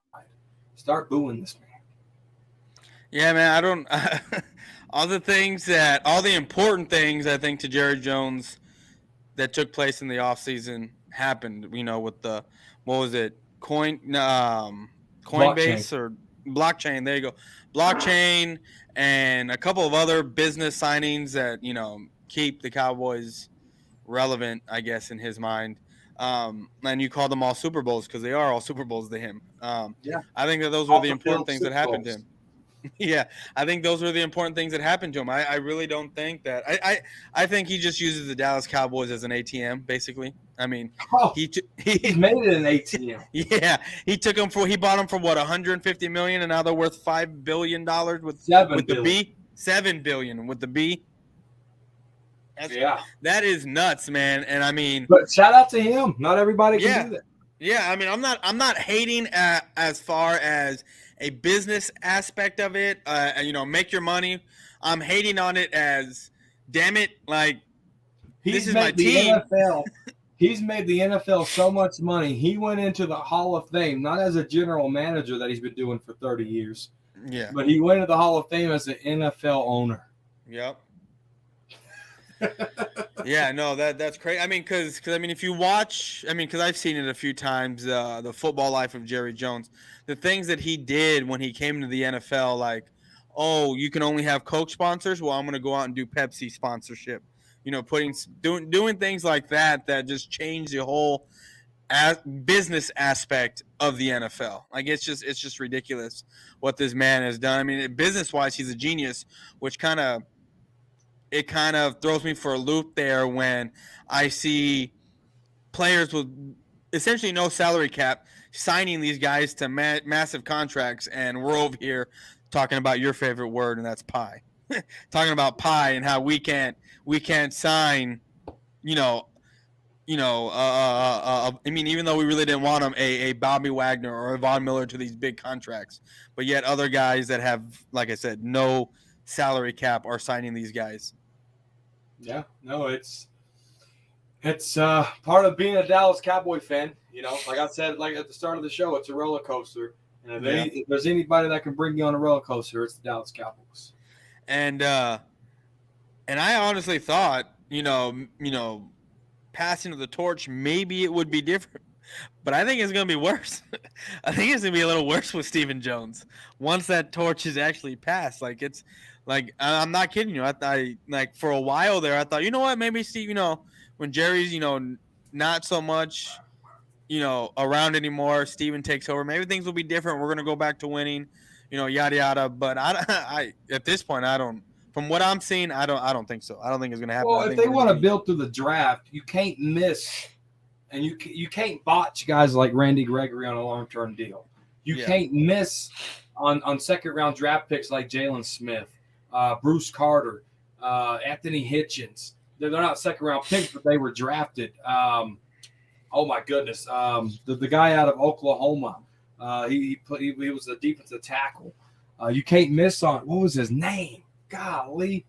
Speaker 2: Start booing this man.
Speaker 1: Yeah, man. All the important things I think to Jerry Jones that took place in the offseason happened. With the Coinbase or blockchain. There you go, blockchain, and a couple of other business signings that keep the Cowboys relevant, I guess, in his mind. And you call them all Super Bowls because they are all Super Bowls to him. I think that those were the important things that happened to him. Yeah, I think those were the important things that happened to him. I really don't think that. I think he just uses the Dallas Cowboys as an ATM, basically. I mean, he
Speaker 2: made it an ATM.
Speaker 1: Yeah, he bought them for what, $150 million, and now they're worth $5 billion with the B. $7 billion with the B. That is nuts, man. And I mean,
Speaker 2: but shout out to him. Not everybody can do that.
Speaker 1: Yeah, I mean, I'm not hating as far as a business aspect of it. Make your money. I'm hating on it as, damn it, like this is my team.
Speaker 2: NFL, he's made the NFL so much money. He went into the Hall of Fame not as a general manager that he's been doing for 30 years.
Speaker 1: Yeah,
Speaker 2: but he went into the Hall of Fame as an NFL owner.
Speaker 1: Yep. Yeah, no, that's crazy. I mean, because if you watch, because I've seen it a few times, the football life of Jerry Jones, the things that he did when he came to the NFL, like, oh, you can only have Coke sponsors. Well, I'm going to go out and do Pepsi sponsorship. Doing things like that just change the whole business aspect of the NFL. Like, it's just ridiculous what this man has done. I mean, business wise, he's a genius, which kind of throws me for a loop there when I see players with essentially no salary cap signing these guys to massive contracts, and we're over here talking about your favorite word, and that's pie. Talking about pie and how we can't sign, even though we really didn't want them, a Bobby Wagner or a Von Miller to these big contracts, but yet other guys that have, like I said, no salary cap are signing these guys.
Speaker 2: Yeah, no, it's part of being a Dallas Cowboy fan. Like I said, like at the start of the show, it's a roller coaster. And if there's anybody that can bring you on a roller coaster, it's the Dallas Cowboys.
Speaker 1: And I honestly thought, passing of the torch, maybe it would be different. But I think it's going to be worse. I think it's going to be a little worse with Stephen Jones once that torch is actually passed. Like, it's like, I'm not kidding you. I like for a while there, I thought, you know what, maybe Steve, when Jerry's, not so much, around anymore, Steven takes over. Maybe things will be different. We're going to go back to winning, yada, yada. But I at this point, from what I'm seeing, I don't think so. I don't think it's going to happen.
Speaker 2: Well, if they want to build through the draft, you can't miss. And you can't botch guys like Randy Gregory on a long-term deal. You can't miss on second-round draft picks like Jalen Smith, Bruce Carter, Anthony Hitchens. They're not second-round picks, but they were drafted. Oh, my goodness. The guy out of Oklahoma, he was a defensive tackle. You can't miss on – what was his name? Golly.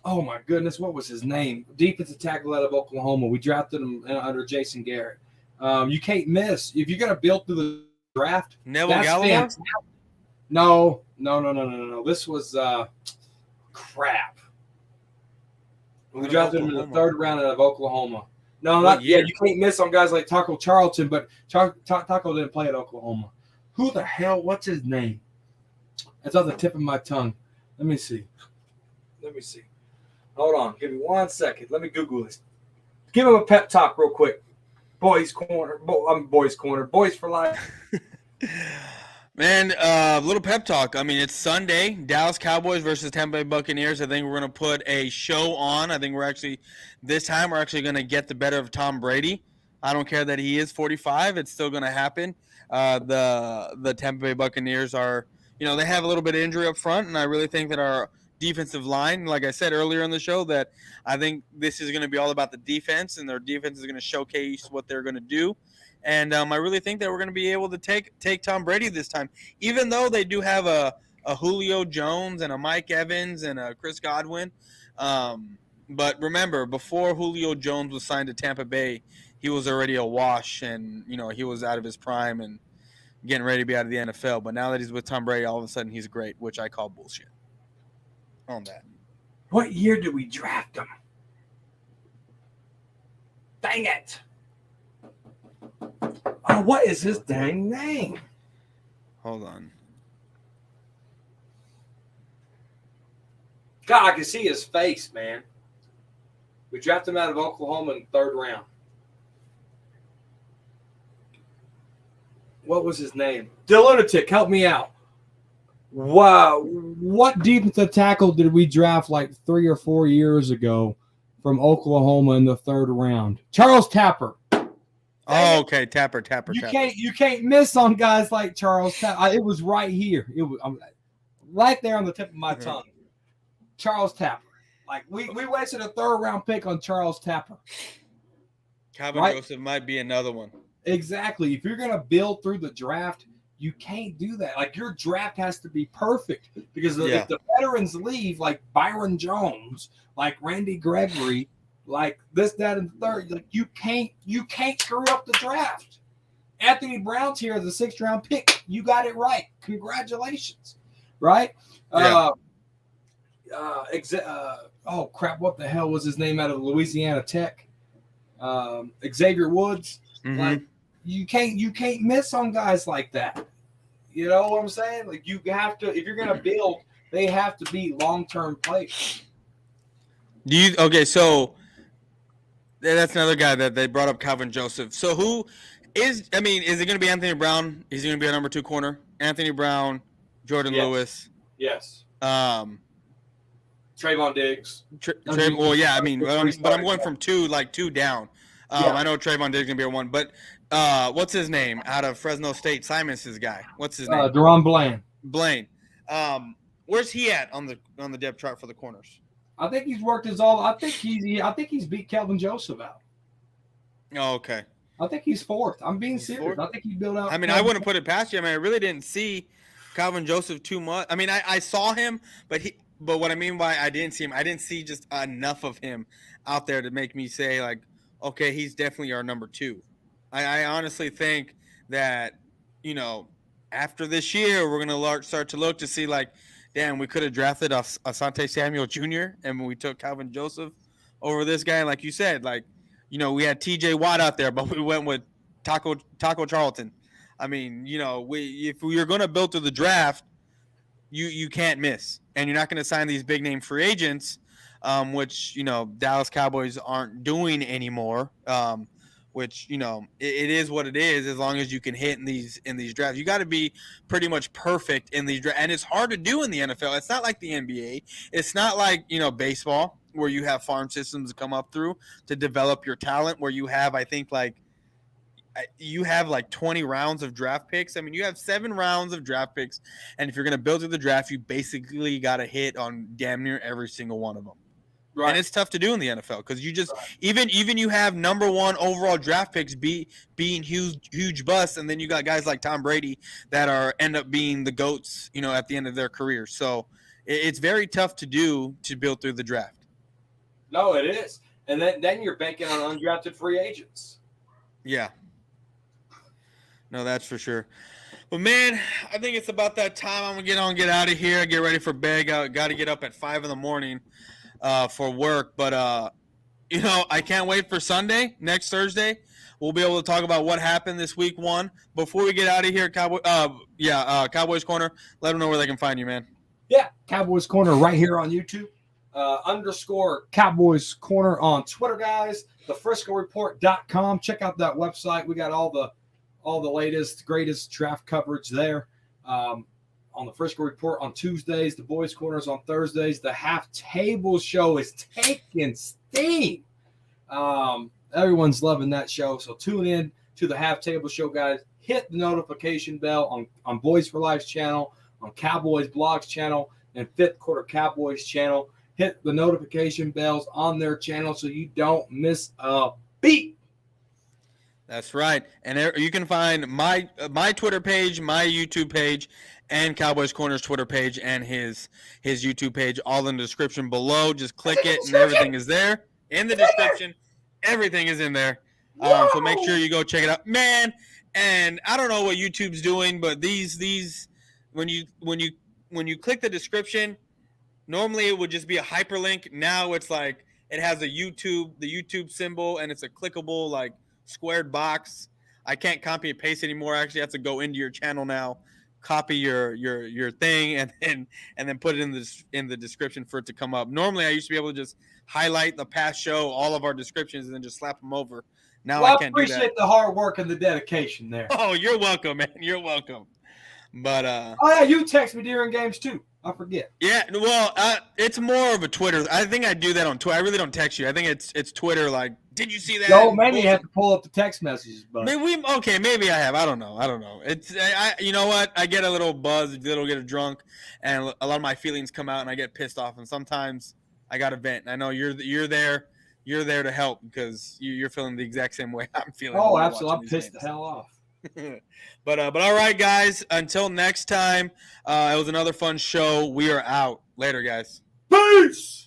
Speaker 2: Oh, my goodness. What was his name? Defensive tackle out of Oklahoma. We drafted him under Jason Garrett. You can't miss. If you're going to build through the draft,
Speaker 1: Neville Gallimore?
Speaker 2: No. This was crap. We drafted him in the third round out of Oklahoma. No, not yet. You can't miss on guys like Taco Charlton, but Taco didn't play at Oklahoma. Who the hell? What's his name? It's on the tip of my tongue. Let me see. Hold on. Give me 1 second. Let me Google this. Give him a pep talk real quick. Boyz Corner. I'm Boyz Corner. Boys for life.
Speaker 1: Man, little pep talk. I mean, it's Sunday. Dallas Cowboys versus Tampa Bay Buccaneers. I think we're going to put a show on. I think this time we're actually going to get the better of Tom Brady. I don't care that he is 45. It's still going to happen. The Tampa Bay Buccaneers are, they have a little bit of injury up front, and I really think that our defensive line, like I said earlier in the show, that I think this is going to be all about the defense, and their defense is going to showcase what they're going to do. And I really think that we're going to be able to take Tom Brady this time, even though they do have a Julio Jones and a Mike Evans and a Chris Godwin. But remember, before Julio Jones was signed to Tampa Bay, he was already a wash, and he was out of his prime and getting ready to be out of the NFL. But now that he's with Tom Brady, all of a sudden he's great, which I call bullshit on that.
Speaker 2: What year did we draft him? Dang it. Oh, what is his dang name?
Speaker 1: Hold on.
Speaker 2: God, I can see his face, man. We drafted him out of Oklahoma in the 3rd round. What was his name? Lunatic, help me out. Wow. What defensive tackle did we draft like 3 or 4 years ago from Oklahoma in the 3rd round? Charles Tapper.
Speaker 1: Oh, okay. Tapper.
Speaker 2: You can't miss on guys like Charles Tapper. It was right here. It was right there on the tip of my tongue. Charles Tapper. Like we wasted a 3rd round pick on Charles Tapper.
Speaker 1: Calvin Joseph might be another one.
Speaker 2: Exactly. If you're gonna build through the draft, you can't do that. Like your draft has to be perfect because if the veterans leave, like Byron Jones, like Randy Gregory, like this, that, and the third, like you can't screw up the draft. Anthony Brown's here as a 6th round pick. You got it right. Congratulations. Right?
Speaker 1: Yeah.
Speaker 2: Oh crap! What the hell was his name out of Louisiana Tech? Xavier Woods.
Speaker 1: Mm-hmm.
Speaker 2: Like you can't miss on guys like that. You know what I'm saying? Like you have to, if you're gonna build, they have to be long-term players.
Speaker 1: So that's another guy that they brought up, Calvin Joseph. So is it going to be Anthony Brown? Is he going to be a number 2 corner? Anthony Brown, Jordan Lewis.
Speaker 2: Yes. Trayvon Diggs.
Speaker 1: But I'm going from 2 down. I know Trayvon Diggs is going to be a 1, but what's his name out of Fresno State? Simon's guy. What's his name?
Speaker 2: Deron
Speaker 1: Blaine. Where's he at on the depth chart for the corners?
Speaker 2: I think he's worked his all. I think he's beat Kelvin Joseph out.
Speaker 1: Oh, okay.
Speaker 2: I think he's 4th. I'm being serious. 4th? I think he built out.
Speaker 1: I wouldn't put it past you. I really didn't see Calvin Joseph too much. I saw him, but what I mean by I didn't see him, I didn't see just enough of him out there to make me say like, okay, he's definitely our number 2. I honestly think that, after this year, we're going to start to look to see like, damn, we could have drafted Asante Samuel Jr. and we took Calvin Joseph over this guy. Like you said, like, we had TJ Watt out there, but we went with Taco Charlton. If you're going to build through the draft, you can't miss. And you're not going to sign these big name free agents, which, Dallas Cowboys aren't doing anymore. Which, it is what it is as long as you can hit in these drafts. You got to be pretty much perfect in these drafts. And it's hard to do in the NFL. It's not like the NBA. It's not like, baseball where you have farm systems come up through to develop your talent, where you have, I think, like 20 rounds of draft picks. You have 7 rounds of draft picks. And if you're going to build through the draft, you basically got to hit on damn near every single one of them. Right. And it's tough to do in the NFL because you just even you have number 1 overall draft picks being huge busts, and then you got guys like Tom Brady that end up being the GOATs, at the end of their career. So it's very tough to build through the draft.
Speaker 2: No, it is, and then you're banking on undrafted free agents.
Speaker 1: Yeah. No, that's for sure. But man, I think it's about that time. I'm gonna get out of here, get ready for bed. Got to get up at 5 a.m. For work, but I can't wait for Sunday, next Thursday. We'll be able to talk about what happened this week 1. Before we get out of here, Cowboys Corner, let them know where they can find you, man.
Speaker 2: Yeah, Cowboys Corner right here on YouTube. _ Cowboys Corner on Twitter, guys. TheFriscoReport.com. Check out that website. We got all the latest, greatest draft coverage there. On the Frisco Report on Tuesdays, the Boyz Corners on Thursdays. The Half Table Show is taking steam. Everyone's loving that show, so tune in to the Half Table Show, guys. Hit the notification bell on Boys for Life's channel, on Cowboys Blogs channel, and Fifth Quarter Cowboys channel. Hit the notification bells on their channel so you don't miss a beat.
Speaker 1: That's right. And you can find my Twitter page, my YouTube page, and Cowboys Corner's Twitter page and his YouTube page all in the description below. Just click it and everything is there. In the description, everything is in there. So make sure you go check it out. Man, and I don't know what YouTube's doing, but these when you click the description, normally it would just be a hyperlink. Now it's like it has the YouTube symbol, and it's a clickable like squared box. I can't copy and paste anymore. I actually have to go into your channel now, copy your thing, and then put it in the description for it to come up. Normally I used to be able to just highlight the past show, all of our descriptions, and then just slap them over. Now I can't do that.
Speaker 2: I appreciate the hard work and the dedication there.
Speaker 1: Oh, you're welcome, man. You're welcome. But
Speaker 2: oh yeah, you text me during games too. I forget.
Speaker 1: Yeah, well, it's more of a Twitter. I think I do that on Twitter. I really don't text you. I think it's Twitter. Like, did you see that?
Speaker 2: No, maybe you have to pull up the text messages. But
Speaker 1: maybe I have. I don't know. It's you know what? I get a little buzzed, get drunk, and a lot of my feelings come out, and I get pissed off. And sometimes I got to vent. And I know you're there. You're there to help because you're feeling the exact same way I'm feeling.
Speaker 2: Oh, absolutely. I'm pissed the hell off.
Speaker 1: But all right, guys. Until next time, it was another fun show. We are out. Later, guys.
Speaker 2: Peace.